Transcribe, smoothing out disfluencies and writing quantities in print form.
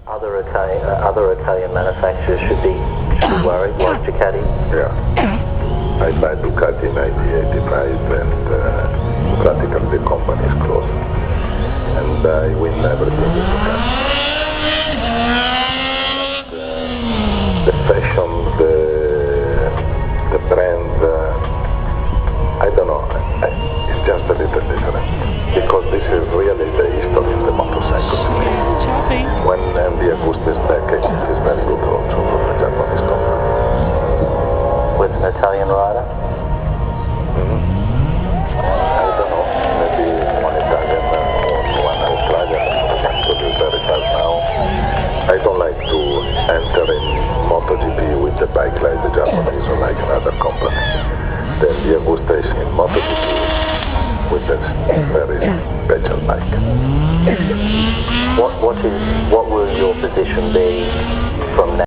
Other Italian manufacturers should be worried, like Ducati? Yeah. I buy Ducati in 1985 and practically the company is closed. And I win everything with Ducati. The fashion, the brand, I don't know, it's just a little different. Because this is really the history of the motorcycle to me. When the Agusta is back, it is very good also for the Japanese company. With an Italian rider? I don't know, maybe one Italian or one Australian can produce very fast now. I don't like to enter in MotoGP with the bike like the Japanese or like another company. Then the Agusta is in MotoGP with a very special bike. What will your position be from now?